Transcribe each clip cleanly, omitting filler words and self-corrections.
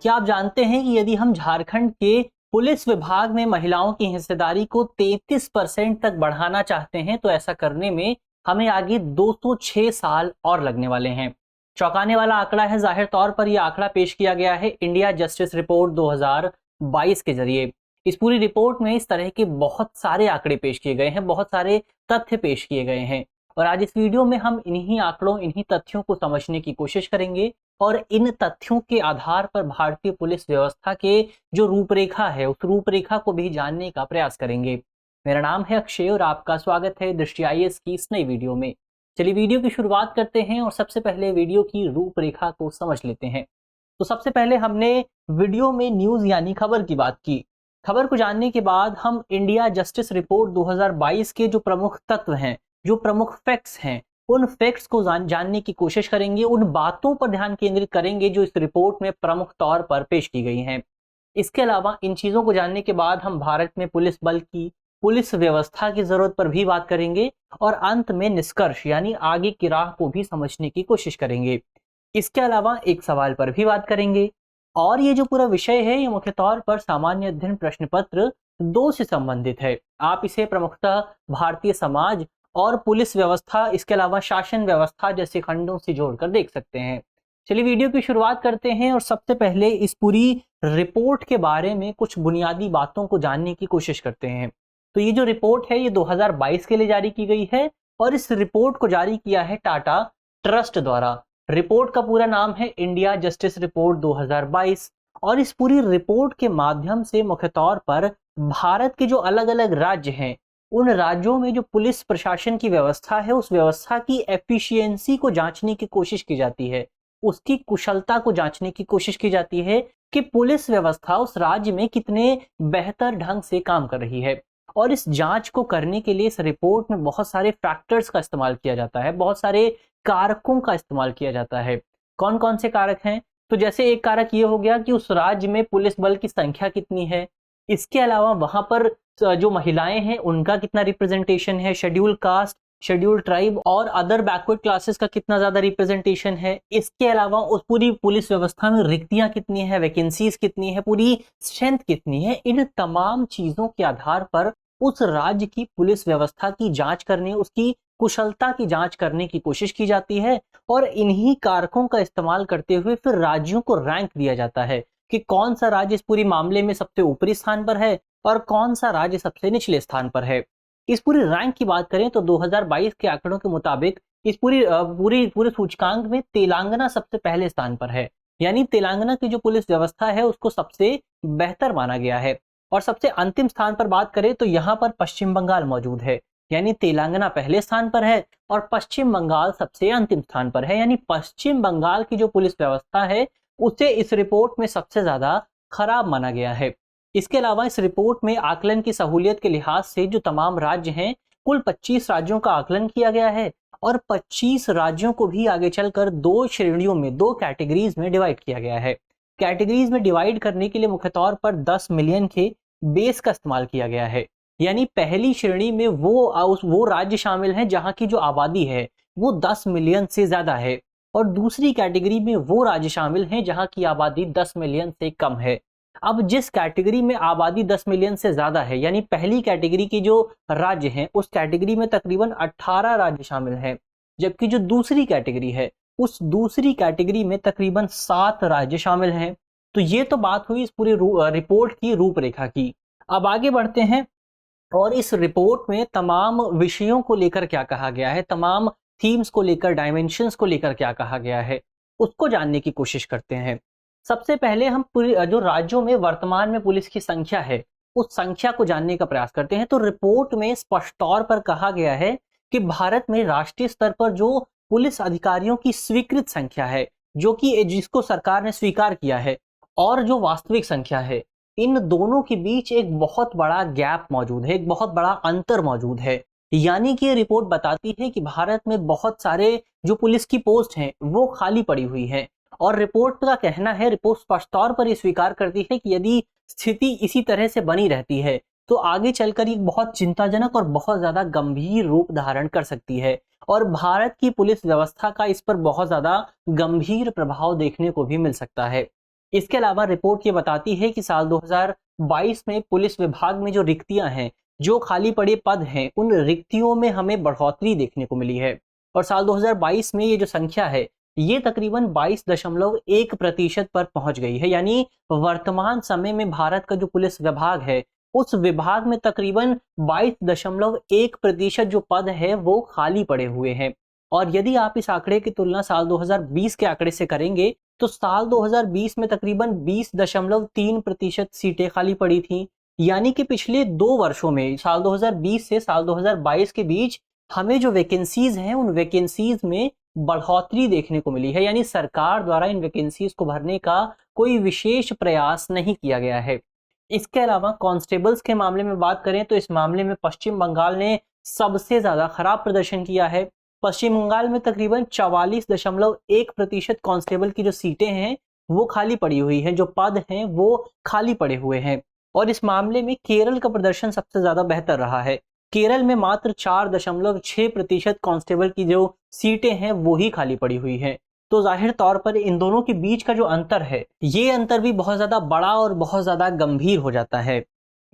क्या आप जानते हैं कि यदि हम झारखंड के पुलिस विभाग में महिलाओं की हिस्सेदारी को 33% तक बढ़ाना चाहते हैं तो ऐसा करने में हमें आगे 206 साल और लगने वाले हैं। चौंकाने वाला आंकड़ा है। जाहिर तौर पर यह आंकड़ा पेश किया गया है इंडिया जस्टिस रिपोर्ट 2022 के जरिए। इस पूरी रिपोर्ट में इस तरह के बहुत सारे आंकड़े पेश किए गए हैं, बहुत सारे तथ्य पेश किए गए हैं और आज इस वीडियो में हम इन्हीं आंकड़ों, इन्हीं तथ्यों को समझने की कोशिश करेंगे और इन तथ्यों के आधार पर भारतीय पुलिस व्यवस्था के जो रूपरेखा है उस रूपरेखा को भी जानने का प्रयास करेंगे। मेरा नाम है अक्षय और आपका स्वागत है दृष्टि आईएएस की इस नई वीडियो में। चलिए वीडियो की शुरुआत करते हैं और सबसे पहले वीडियो की रूपरेखा को समझ लेते हैं। तो सबसे पहले हमने वीडियो में न्यूज यानी खबर की बात की। खबर को जानने के बाद हम इंडिया जस्टिस रिपोर्ट 2022 के जो प्रमुख तत्व हैं, जो प्रमुख फैक्ट्स हैं, उन फैक्ट्स को जानने की कोशिश करेंगे, उन बातों पर ध्यान केंद्रित करेंगे जो इस रिपोर्ट में प्रमुख तौर पर पेश की गई हैं। इसके अलावा इन चीजों को जानने के बाद हम भारत में पुलिस बल की, पुलिस व्यवस्था की जरूरत पर भी बात करेंगे और अंत में निष्कर्ष यानी आगे की राह को भी समझने की कोशिश करेंगे। इसके अलावा एक सवाल पर भी बात करेंगे और ये जो पूरा विषय है ये मुख्य तौर पर सामान्य अध्ययन प्रश्न पत्र 2 से संबंधित है। आप इसे प्रमुखतः भारतीय समाज और पुलिस व्यवस्था, इसके अलावा शासन व्यवस्था जैसे खंडों से जोड़कर देख सकते हैं। चलिए वीडियो की शुरुआत करते हैं और सबसे पहले इस पूरी रिपोर्ट के बारे में कुछ बुनियादी बातों को जानने की कोशिश करते हैं। तो ये जो रिपोर्ट है ये 2022 के लिए जारी की गई है और इस रिपोर्ट को जारी किया है टाटा ट्रस्ट द्वारा। रिपोर्ट का पूरा नाम है इंडिया जस्टिस रिपोर्ट 2022 और इस पूरी रिपोर्ट के माध्यम से मुख्य तौर पर भारत के जो अलग अलग राज्य हैं उन राज्यों में जो पुलिस प्रशासन की व्यवस्था है उस व्यवस्था की एफिशिएंसी को जांचने की कोशिश की जाती है, उसकी कुशलता को जांचने की कोशिश की जाती है कि पुलिस व्यवस्था उस राज्य में कितने बेहतर ढंग से काम कर रही है। और इस जांच को करने के लिए इस रिपोर्ट में बहुत सारे फैक्टर्स का इस्तेमाल किया जाता है, बहुत सारे कारकों का इस्तेमाल किया जाता है। कौन कौन से कारक हैं? तो जैसे एक कारक ये हो गया कि उस राज्य में पुलिस बल की संख्या कितनी है, इसके अलावा वहां पर जो महिलाएं हैं उनका कितना रिप्रेजेंटेशन है, शेड्यूल कास्ट, शेड्यूल ट्राइब और अदर बैकवर्ड क्लासेस का कितना ज्यादा रिप्रेजेंटेशन है, इसके अलावा उस पूरी पुलिस व्यवस्था में रिक्तियां कितनी है, वैकेंसीज कितनी है, पूरी स्ट्रेंथ कितनी है। इन तमाम चीजों के आधार पर उस राज्य की पुलिस व्यवस्था की जांच करने, उसकी कुशलता की जांच करने की कोशिश की जाती है और इन्हीं कारकों का इस्तेमाल करते हुए फिर राज्यों को रैंक दिया जाता है कि कौन सा राज्य इस पूरी मामले में सबसे ऊपरी स्थान पर है और कौन सा राज्य सबसे निचले स्थान पर है। इस पूरी रैंक की बात करें तो 2022 के आंकड़ों के मुताबिक इस पूरे सूचकांक में तेलंगाना सबसे पहले स्थान पर है, यानी तेलंगाना की जो पुलिस व्यवस्था है उसको सबसे बेहतर माना गया है। और सबसे अंतिम स्थान पर बात करें तो यहाँ पर पश्चिम बंगाल मौजूद है, यानी तेलंगाना पहले स्थान पर है और पश्चिम बंगाल सबसे अंतिम स्थान पर है, यानी पश्चिम बंगाल की जो पुलिस व्यवस्था है उसे इस रिपोर्ट में सबसे ज्यादा खराब माना गया है। इसके अलावा इस रिपोर्ट में आकलन की सहूलियत के लिहाज से जो तमाम राज्य हैं, कुल 25 राज्यों का आकलन किया गया है और 25 राज्यों को भी आगे चलकर 2 श्रेणियों में, 2 कैटेगरीज में डिवाइड किया गया है। कैटेगरीज में डिवाइड करने के लिए मुख्य तौर पर 10 मिलियन के बेस का इस्तेमाल किया गया है, यानी पहली श्रेणी में वो राज्य शामिल हैं जहां की जो आबादी है वो 10 मिलियन से ज्यादा है और दूसरी कैटेगरी में वो राज्य शामिल हैं जहां की आबादी 10 मिलियन से कम है। अब जिस कैटेगरी में आबादी 10 मिलियन से ज्यादा है, यानी पहली कैटेगरी की जो राज्य हैं उस कैटेगरी में तकरीबन 18 राज्य शामिल हैं, जबकि जो दूसरी कैटेगरी है उस दूसरी कैटेगरी में तकरीबन 7 राज्य शामिल हैं। तो ये तो बात हुई इस पूरी रिपोर्ट की रूपरेखा की। अब आगे बढ़ते हैं और इस रिपोर्ट में तमाम विषयों को लेकर क्या कहा गया है, तमाम थीम्स को लेकर, डायमेंशंस को लेकर क्या कहा गया है, उसको जानने की कोशिश करते हैं। सबसे पहले हम जो राज्यों में वर्तमान में पुलिस की संख्या है उस संख्या को जानने का प्रयास करते हैं। तो रिपोर्ट में स्पष्ट तौर पर कहा गया है कि भारत में राष्ट्रीय स्तर पर जो पुलिस अधिकारियों की स्वीकृत संख्या है, जो कि जिसको सरकार ने स्वीकार किया है, और जो वास्तविक संख्या है, इन दोनों के बीच एक बहुत बड़ा गैप मौजूद है, एक बहुत बड़ा अंतर मौजूद है। यानी कि ये रिपोर्ट बताती है कि भारत में बहुत सारे जो पुलिस की पोस्ट हैं वो खाली पड़ी हुई है और रिपोर्ट का कहना है, रिपोर्ट स्पष्ट तौर पर ये स्वीकार करती है कि यदि स्थिति इसी तरह से बनी रहती है तो आगे चलकर ये बहुत चिंताजनक और बहुत ज्यादा गंभीर रूप धारण कर सकती है और भारत की पुलिस व्यवस्था का इस पर बहुत ज्यादा गंभीर प्रभाव देखने को भी मिल सकता है। इसके अलावा रिपोर्ट ये बताती है कि साल 2022 में पुलिस विभाग में जो रिक्तियां हैं, जो खाली पड़े पद हैं, उन रिक्तियों में हमें बढ़ोतरी देखने को मिली है। और साल 2022 में ये जो संख्या है, ये तकरीबन 22.1% पर पहुंच गई है। यानी वर्तमान समय में भारत का जो पुलिस विभाग है, उस विभाग में तकरीबन 22.1% जो पद है वो खाली पड़े हुए हैं। और यदि आप इस आंकड़े की तुलना साल 2020 के आंकड़े से करेंगे, तो साल 2020 में तकरीबन 20.3% सीटें खाली पड़ी थी। यानी कि पिछले 2 वर्षों में, साल 2020 से साल 2022 के बीच, हमें जो वैकेंसीज हैं, उन वैकेंसीज में बढ़ोतरी देखने को मिली है। यानी सरकार द्वारा इन वैकेंसीज को भरने का कोई विशेष प्रयास नहीं किया गया है। इसके अलावा कांस्टेबल्स के मामले में बात करें तो इस मामले में पश्चिम बंगाल ने सबसे ज्यादा खराब प्रदर्शन किया है। पश्चिम बंगाल में तकरीबन 44.1% कांस्टेबल की जो सीटें हैं वो खाली पड़ी हुई हैं, जो पद हैं वो खाली पड़े हुए हैं। और इस मामले में केरल का प्रदर्शन सबसे ज्यादा बेहतर रहा है। केरल में मात्र 4.6% कांस्टेबल की जो सीटें हैं वो ही खाली पड़ी हुई हैं। तो जाहिर तौर पर इन दोनों के बीच का जो अंतर है, ये अंतर भी बहुत ज्यादा बड़ा और बहुत ज्यादा गंभीर हो जाता है।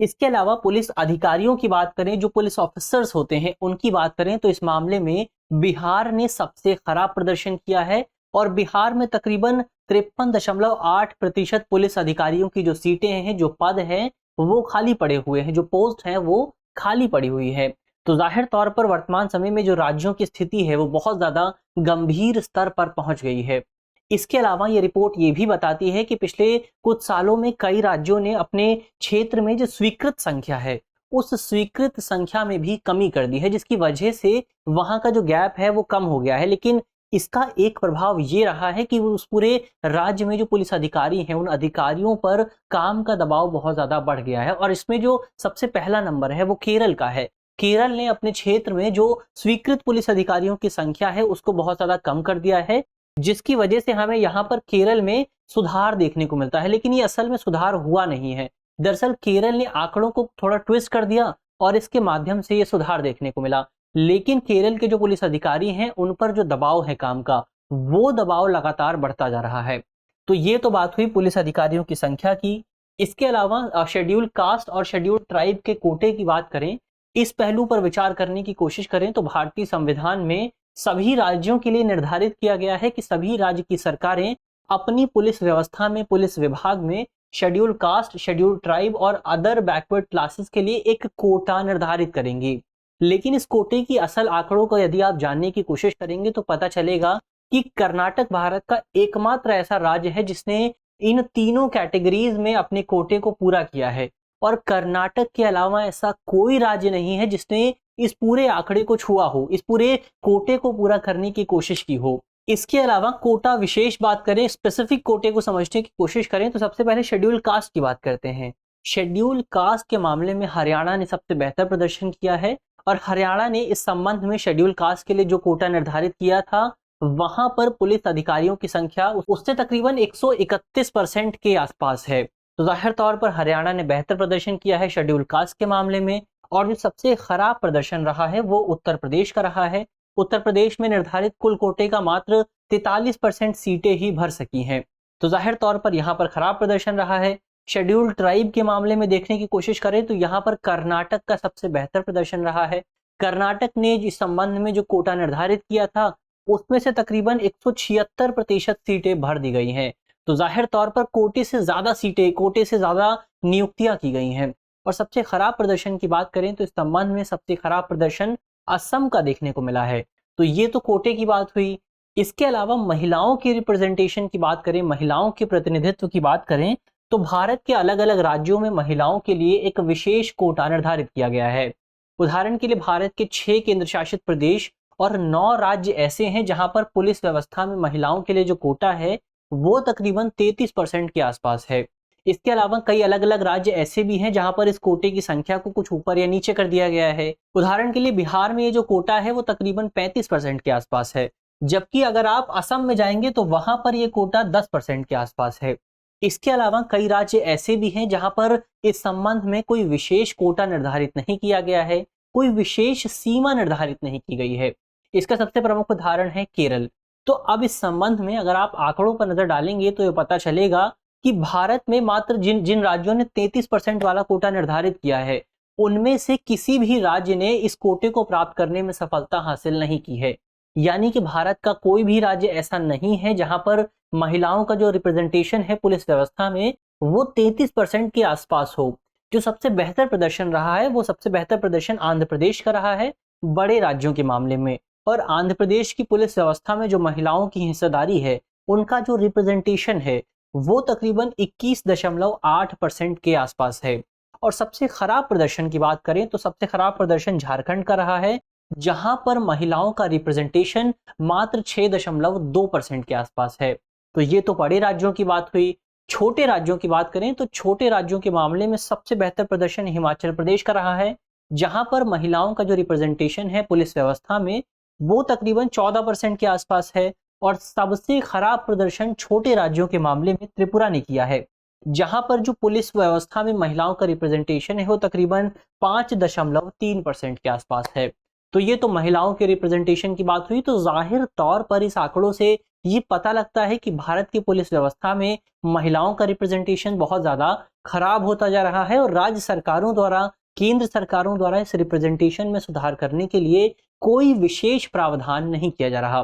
इसके अलावा पुलिस अधिकारियों की बात करें, जो पुलिस ऑफिसर्स होते हैं उनकी बात करें, तो इस मामले में बिहार ने सबसे खराब प्रदर्शन किया है। और बिहार में तकरीबन 53.8% पुलिस अधिकारियों की जो सीटें हैं, जो पद हैं, वो खाली पड़े हुए हैं, जो पोस्ट हैं वो खाली पड़ी हुई है। तो जाहिर तौर पर वर्तमान समय में जो राज्यों की स्थिति है वो बहुत ज्यादा गंभीर स्तर पर पहुंच गई है। इसके अलावा ये रिपोर्ट ये भी बताती है कि पिछले कुछ सालों में कई राज्यों ने अपने क्षेत्र में जो स्वीकृत संख्या है, उस स्वीकृत संख्या में भी कमी कर दी है, जिसकी वजह से वहां का जो गैप है वो कम हो गया है। लेकिन इसका एक प्रभाव ये रहा है कि उस पूरे राज्य में जो पुलिस अधिकारी हैं, उन अधिकारियों पर काम का दबाव बहुत ज्यादा बढ़ गया है। और इसमें जो सबसे पहला नंबर है वो केरल का है। केरल ने अपने क्षेत्र में जो स्वीकृत पुलिस अधिकारियों की संख्या है उसको बहुत ज्यादा कम कर दिया है, जिसकी वजह से हमें यहाँ पर केरल में सुधार देखने को मिलता है। लेकिन ये असल में सुधार हुआ नहीं है। दरअसल केरल ने आंकड़ों को थोड़ा ट्विस्ट कर दिया और इसके माध्यम से ये सुधार देखने को मिला। लेकिन केरल के जो पुलिस अधिकारी हैं उन पर जो दबाव है काम का, वो दबाव लगातार बढ़ता जा रहा है। तो ये तो बात हुई पुलिस अधिकारियों की संख्या की। इसके अलावा शेड्यूल कास्ट और शेड्यूल ट्राइब के कोटे की बात करें, इस पहलू पर विचार करने की कोशिश करें तो भारतीय संविधान में सभी राज्यों के लिए निर्धारित किया गया है कि सभी राज्य की सरकारें अपनी पुलिस व्यवस्था में, पुलिस विभाग में शेड्यूल कास्ट, शेड्यूल ट्राइब और अदर बैकवर्ड क्लासेस के लिए एक कोटा निर्धारित करेंगी। लेकिन इस कोटे की असल आंकड़ों को यदि आप जानने की कोशिश करेंगे तो पता चलेगा कि कर्नाटक भारत का एकमात्र ऐसा राज्य है जिसने इन तीनों कैटेगरीज में अपने कोटे को पूरा किया है। और कर्नाटक के अलावा ऐसा कोई राज्य नहीं है जिसने इस पूरे आंकड़े को छुआ हो, इस पूरे कोटे को पूरा करने की कोशिश की हो। इसके अलावा कोटा विशेष बात करें, स्पेसिफिक कोटे को समझने की कोशिश करें तो सबसे पहले शेड्यूल कास्ट की बात करते हैं। शेड्यूल कास्ट के मामले में हरियाणा ने सबसे बेहतर प्रदर्शन किया है। और हरियाणा ने इस संबंध में शेड्यूल कास्ट के लिए जो कोटा निर्धारित किया था, वहां पर पुलिस अधिकारियों की संख्या उससे तकरीबन 131% के आसपास है। तो जाहिर तौर पर हरियाणा ने बेहतर प्रदर्शन किया है शेड्यूल कास्ट के मामले में। और जो सबसे खराब प्रदर्शन रहा है वो उत्तर प्रदेश का रहा है। उत्तर प्रदेश में निर्धारित कुल कोटे का मात्र 43% सीटें ही भर सकी हैं। तो जाहिर तौर पर यहाँ पर खराब प्रदर्शन रहा है। शेड्यूल ट्राइब के मामले में देखने की कोशिश करें तो यहाँ पर कर्नाटक का सबसे बेहतर प्रदर्शन रहा है। कर्नाटक ने इस संबंध में जो कोटा निर्धारित किया था उसमें से तकरीबन 176% सीटें भर दी गई हैं। तो जाहिर तौर पर कोटे से ज्यादा सीटें, कोटे से ज्यादा नियुक्तियां की गई हैं। और सबसे खराब प्रदर्शन की बात करें तो इस संबंध में सबसे खराब प्रदर्शन असम का देखने को मिला है। तो ये तो कोटे की बात हुई। इसके अलावा महिलाओं की रिप्रेजेंटेशन की बात करें, महिलाओं के प्रतिनिधित्व की बात करें, तो भारत के अलग अलग राज्यों में महिलाओं के लिए एक विशेष कोटा निर्धारित किया गया है। उदाहरण के लिए भारत के 6 केंद्र शासित प्रदेश और 9 राज्य ऐसे हैं जहां पर पुलिस व्यवस्था में महिलाओं के लिए जो कोटा है वो तकरीबन 33% के आसपास है। इसके अलावा कई अलग अलग राज्य ऐसे भी हैं जहां पर इस कोटे की संख्या को कुछ ऊपर या नीचे कर दिया गया है। उदाहरण के लिए बिहार में ये जो कोटा है वो तकरीबन 35% के आसपास है, जबकि अगर आप असम में जाएंगे तो वहां पर ये कोटा 10% के आसपास है। इसके अलावा कई राज्य ऐसे भी हैं जहां पर इस संबंध में कोई विशेष कोटा निर्धारित नहीं किया गया है, कोई विशेष सीमा निर्धारित नहीं की गई है। इसका सबसे प्रमुख उदाहरण है केरल। तो अब इस संबंध में अगर आप आंकड़ों पर नजर डालेंगे तो ये पता चलेगा कि भारत में मात्र जिन जिन राज्यों ने 33% वाला कोटा निर्धारित किया है, उनमें से किसी भी राज्य ने इस कोटे को प्राप्त करने में सफलता हासिल नहीं की है। यानी कि भारत का कोई भी राज्य ऐसा नहीं है जहां पर महिलाओं का जो रिप्रेजेंटेशन है पुलिस व्यवस्था में वो 33% के आसपास हो। जो सबसे बेहतर प्रदर्शन रहा है वो सबसे बेहतर प्रदर्शन आंध्र प्रदेश का रहा है बड़े राज्यों के मामले में। और आंध्र प्रदेश की पुलिस व्यवस्था में जो महिलाओं की हिस्सेदारी है, उनका जो रिप्रेजेंटेशन है वो तकरीबन 21.8% के आसपास है। और सबसे खराब प्रदर्शन की बात करें तो सबसे खराब प्रदर्शन झारखंड का रहा है, जहां पर महिलाओं का रिप्रेजेंटेशन मात्र 6.2% के आसपास है। तो ये तो बड़े राज्यों की बात हुई। छोटे राज्यों की बात करें तो छोटे राज्यों के मामले में सबसे बेहतर प्रदर्शन हिमाचल प्रदेश का रहा है, जहां पर महिलाओं का जो रिप्रेजेंटेशन है पुलिस व्यवस्था में वो तकरीबन 14% के आसपास है। और सबसे खराब प्रदर्शन छोटे राज्यों के मामले में त्रिपुरा ने किया है, जहां पर जो पुलिस व्यवस्था में महिलाओं का रिप्रेजेंटेशन है वो तकरीबन 5.3% के आसपास है। तो ये तो महिलाओं के रिप्रेजेंटेशन की बात हुई। तो जाहिर तौर पर इस आंकड़ों से ये पता लगता है कि भारत की पुलिस व्यवस्था में महिलाओं का रिप्रेजेंटेशन बहुत ज्यादा खराब होता जा रहा है और राज्य सरकारों द्वारा, केंद्र सरकारों द्वारा इस रिप्रेजेंटेशन में सुधार करने के लिए कोई विशेष प्रावधान नहीं किया जा रहा।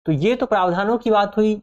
तो ये तो प्रावधानों की बात हुई।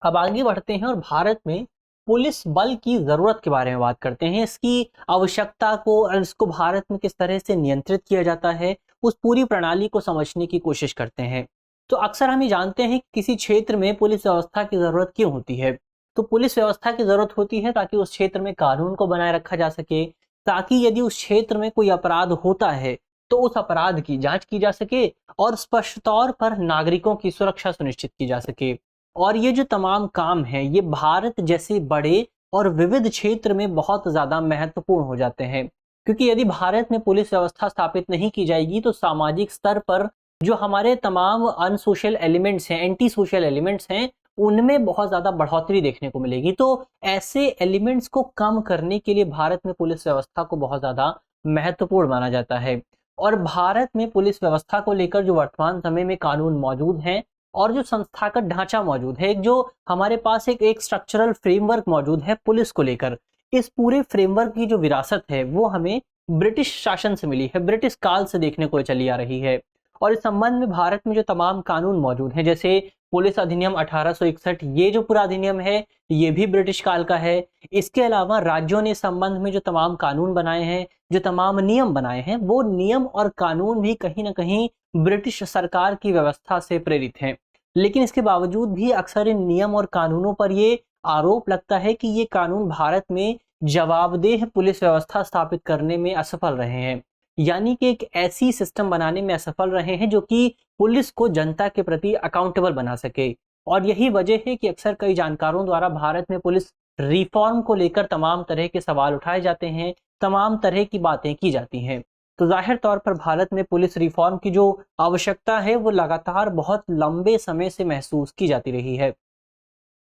अब आगे बढ़ते हैं और भारत में पुलिस बल की जरूरत के बारे में बात करते हैं, इसकी आवश्यकता को और इसको भारत में किस तरह से नियंत्रित किया जाता है, उस पूरी प्रणाली को समझने की कोशिश करते हैं। तो अक्सर हम ये जानते हैं कि किसी क्षेत्र में पुलिस व्यवस्था की जरूरत क्यों होती है। तो पुलिस व्यवस्था की जरूरत होती है ताकि उस क्षेत्र में कानून को बनाए रखा जा सके, ताकि यदि उस क्षेत्र में कोई अपराध होता है तो उस अपराध की जांच की जा सके और स्पष्ट तौर पर नागरिकों की सुरक्षा सुनिश्चित की जा सके। और ये जो तमाम काम हैं ये भारत जैसे बड़े और विविध क्षेत्र में बहुत ज्यादा महत्वपूर्ण हो जाते हैं, क्योंकि यदि भारत में पुलिस व्यवस्था स्थापित नहीं की जाएगी तो सामाजिक स्तर पर जो हमारे तमाम अनसोशल एलिमेंट्स हैं, एंटी सोशल एलिमेंट्स हैं, उनमें बहुत ज्यादा बढ़ोतरी देखने को मिलेगी। तो ऐसे एलिमेंट्स को कम करने के लिए भारत में पुलिस व्यवस्था को बहुत ज्यादा महत्वपूर्ण माना जाता है। और भारत में पुलिस व्यवस्था को लेकर जो वर्तमान समय में कानून मौजूद हैं और जो संस्थागत ढांचा मौजूद है, एक जो हमारे पास एक स्ट्रक्चरल फ्रेमवर्क मौजूद है पुलिस को लेकर, इस पूरे फ्रेमवर्क की जो विरासत है वो हमें ब्रिटिश शासन से मिली है, ब्रिटिश काल से देखने को चली आ रही है। और इस संबंध में भारत में जो तमाम कानून मौजूद हैं, जैसे पुलिस अधिनियम 1861, ये जो पूरा अधिनियम है ये भी ब्रिटिश काल का है। इसके अलावा राज्यों ने इस संबंध में जो तमाम कानून बनाए हैं, जो तमाम नियम बनाए हैं, वो नियम और कानून भी कहीं ना कहीं ब्रिटिश सरकार की व्यवस्था से प्रेरित हैं। लेकिन इसके बावजूद भी अक्सर इन नियम और कानूनों पर ये आरोप लगता है कि ये कानून भारत में जवाबदेह पुलिस व्यवस्था स्थापित करने में असफल रहे हैं, यानी कि एक ऐसी सिस्टम बनाने में असफल रहे हैं जो कि पुलिस को जनता के प्रति अकाउंटेबल बना सके। और यही वजह है कि अक्सर कई जानकारों द्वारा भारत में पुलिस रिफॉर्म को लेकर तमाम तरह के सवाल उठाए जाते हैं, तमाम तरह की बातें की जाती हैं। तो जाहिर तौर पर भारत में पुलिस रिफॉर्म की जो आवश्यकता है वो लगातार बहुत लंबे समय से महसूस की जाती रही है।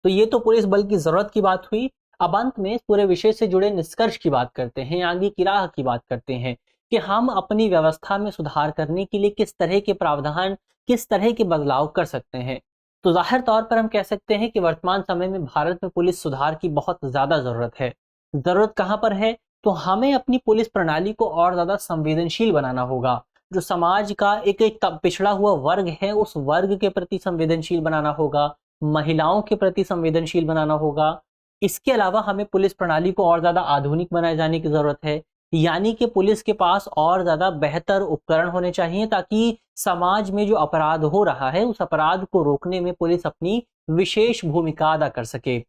तो ये तो पुलिस बल की जरूरत की बात हुई। अब अंत में इस पूरे विषय से जुड़े निष्कर्ष की बात करते हैं, आगे की राह की बात करते हैं कि हम अपनी व्यवस्था में सुधार करने के लिए किस तरह के प्रावधान, किस तरह के बदलाव कर सकते हैं। तो जाहिर तौर पर हम कह सकते हैं कि वर्तमान समय में भारत में पुलिस सुधार की बहुत ज्यादा जरूरत है। जरूरत कहाँ पर है? तो हमें अपनी पुलिस प्रणाली को और ज्यादा संवेदनशील बनाना होगा। जो समाज का एक पिछड़ा हुआ वर्ग है उस वर्ग के प्रति संवेदनशील बनाना होगा, महिलाओं के प्रति संवेदनशील बनाना होगा। इसके अलावा हमें पुलिस प्रणाली को और ज्यादा आधुनिक बनाए जाने की जरूरत है, यानी कि पुलिस के पास और ज्यादा बेहतर उपकरण होने चाहिए ताकि समाज में जो अपराध हो रहा है उस अपराध को रोकने में पुलिस अपनी विशेष भूमिका अदा कर सके।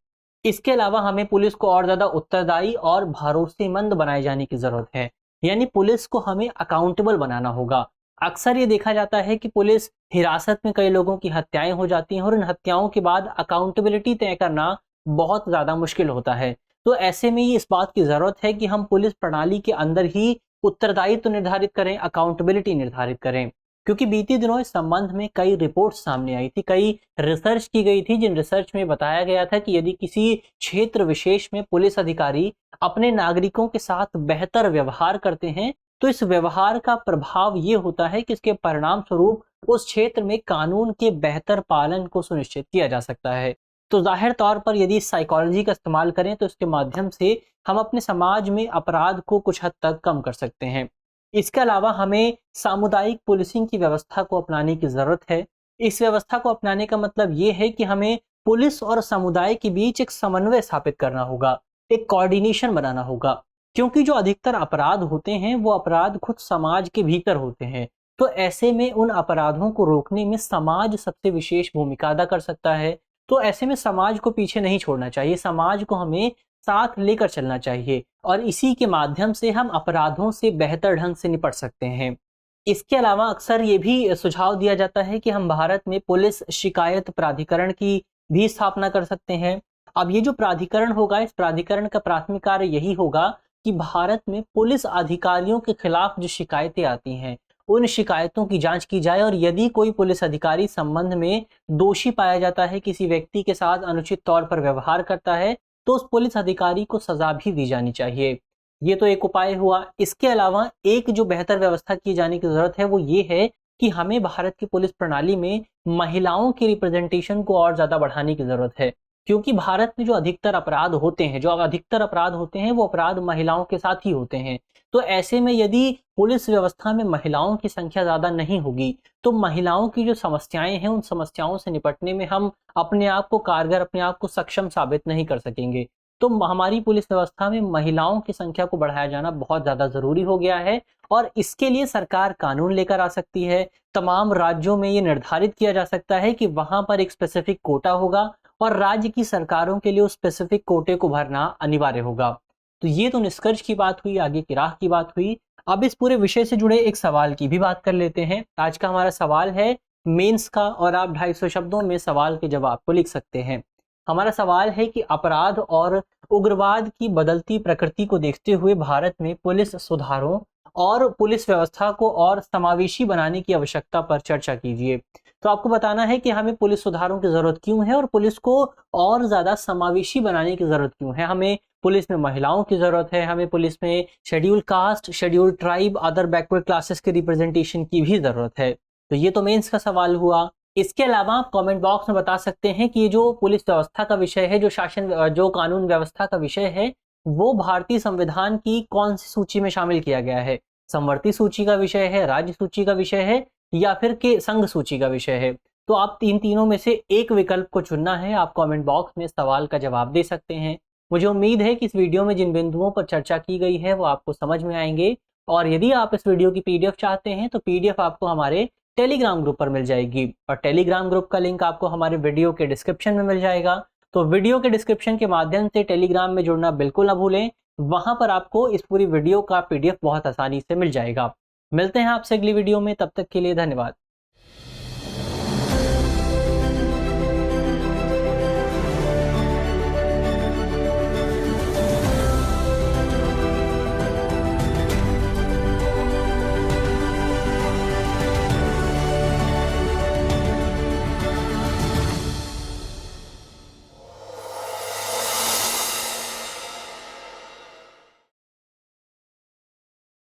इसके अलावा हमें पुलिस को और ज्यादा उत्तरदायी और भरोसेमंद बनाए जाने की जरूरत है, यानी पुलिस को हमें अकाउंटेबल बनाना होगा। अक्सर ये देखा जाता है कि पुलिस हिरासत में कई लोगों की हत्याएं हो जाती हैं और इन हत्याओं के बाद अकाउंटेबिलिटी तय करना बहुत ज्यादा मुश्किल होता है। तो ऐसे में ये इस बात की जरूरत है कि हम पुलिस प्रणाली के अंदर ही उत्तरदायित्व निर्धारित करें, अकाउंटेबिलिटी निर्धारित करें। क्योंकि बीते दिनों इस संबंध में कई रिपोर्ट्स सामने आई थी, कई रिसर्च की गई थी, जिन रिसर्च में बताया गया था कि यदि किसी क्षेत्र विशेष में पुलिस अधिकारी अपने नागरिकों के साथ बेहतर व्यवहार करते हैं तो इस व्यवहार का प्रभाव ये होता है कि इसके परिणाम स्वरूप उस क्षेत्र में कानून के बेहतर पालन को सुनिश्चित किया जा सकता है। तो जाहिर तौर पर यदि साइकोलॉजी का इस्तेमाल करें तो इसके माध्यम से हम अपने समाज में अपराध को कुछ हद तक कम कर सकते हैं। इसके अलावा हमें सामुदायिक पुलिसिंग की व्यवस्था को अपनाने की ज़रूरत है। इस व्यवस्था को अपनाने का मतलब ये है कि हमें पुलिस और समुदाय के बीच एक समन्वय स्थापित करना होगा, एक कोऑर्डिनेशन बनाना होगा। क्योंकि जो अधिकतर अपराध होते हैं वो अपराध खुद समाज के भीतर होते हैं। तो ऐसे में उन अपराधों को रोकने में समाज सबसे विशेष भूमिका अदा कर सकता है। तो ऐसे में समाज को पीछे नहीं छोड़ना चाहिए, समाज को हमें साथ लेकर चलना चाहिए और इसी के माध्यम से हम अपराधों से बेहतर ढंग से निपट सकते हैं। इसके अलावा अक्सर ये भी सुझाव दिया जाता है कि हम भारत में पुलिस शिकायत प्राधिकरण की भी स्थापना कर सकते हैं। अब ये जो प्राधिकरण होगा, इस प्राधिकरण का प्राथमिक कार्य यही होगा कि भारत में पुलिस अधिकारियों के खिलाफ जो शिकायतें आती हैं, उन शिकायतों की जांच की जाए और यदि कोई पुलिस अधिकारी संबंध में दोषी पाया जाता है, किसी व्यक्ति के साथ अनुचित तौर पर व्यवहार करता है, तो उस पुलिस अधिकारी को सजा भी दी जानी चाहिए। ये तो एक उपाय हुआ। इसके अलावा एक जो बेहतर व्यवस्था की जाने की जरूरत है वो ये है कि हमें भारत की पुलिस प्रणाली में महिलाओं के रिप्रेजेंटेशन को और ज्यादा बढ़ाने की जरूरत है। क्योंकि भारत में जो अधिकतर अपराध होते हैं वो अपराध महिलाओं के साथ ही होते हैं। तो ऐसे में यदि पुलिस व्यवस्था में महिलाओं की संख्या ज्यादा नहीं होगी तो महिलाओं की जो समस्याएं हैं उन समस्याओं से निपटने में हम अपने आप को कारगर, अपने आप को सक्षम साबित नहीं कर सकेंगे। तो हमारी पुलिस व्यवस्था में महिलाओं की संख्या को बढ़ाया जाना बहुत ज्यादा जरूरी हो गया है और इसके लिए सरकार कानून लेकर आ सकती है। तमाम राज्यों में ये निर्धारित किया जा सकता है कि वहां पर एक स्पेसिफिक कोटा होगा और राज्य की सरकारों के लिए उस स्पेसिफिक कोटे को भरना अनिवार्य होगा। तो ये तो निष्कर्ष की बात हुई, आगे की राह की बात हुई। अब इस पूरे विषय से जुड़े एक सवाल की भी बात कर लेते हैं। आज का हमारा सवाल है मेंस का और आप 250 शब्दों में सवाल के जवाब को लिख सकते हैं। हमारा सवाल है कि अपराध और उग्रवाद की बदलती प्रकृति को देखते हुए भारत में पुलिस सुधारों और पुलिस व्यवस्था को और समावेशी बनाने की आवश्यकता पर चर्चा कीजिए। तो आपको बताना है कि हमें पुलिस सुधारों की जरूरत क्यों है और पुलिस को और ज्यादा समावेशी बनाने की जरूरत क्यों है। हमें पुलिस में महिलाओं की जरूरत है, हमें पुलिस में schedule caste, schedule tribe, other backward classes के रिप्रेजेंटेशन की भी जरूरत है। तो ये तो मेंस का सवाल हुआ। इसके अलावा आप कमेंट बॉक्स में बता सकते हैं कि ये जो पुलिस व्यवस्था का विषय है, जो कानून व्यवस्था का विषय है, वो भारतीय संविधान की कौन सी सूची में शामिल किया गया है। समवर्ती सूची का विषय है, राज्य सूची का विषय है या फिर के संघ सूची का विषय है। तो आप तीनों में से एक विकल्प को चुनना है। आप कमेंट बॉक्स में सवाल का जवाब दे सकते हैं। मुझे उम्मीद है कि इस वीडियो में जिन बिंदुओं पर चर्चा की गई है वो आपको समझ में आएंगे और यदि आप इस वीडियो की पीडीएफ चाहते हैं तो पीडीएफ आपको हमारे टेलीग्राम ग्रुप पर मिल जाएगी और टेलीग्राम ग्रुप का लिंक आपको हमारे वीडियो के डिस्क्रिप्शन में मिल जाएगा। तो वीडियो के डिस्क्रिप्शन के माध्यम से टेलीग्राम में जुड़ना बिल्कुल ना भूलें। वहां पर आपको इस पूरी वीडियो का पीडीएफ बहुत आसानी से मिल जाएगा। मिलते हैं आपसे अगली वीडियो में, तब तक के लिए धन्यवाद।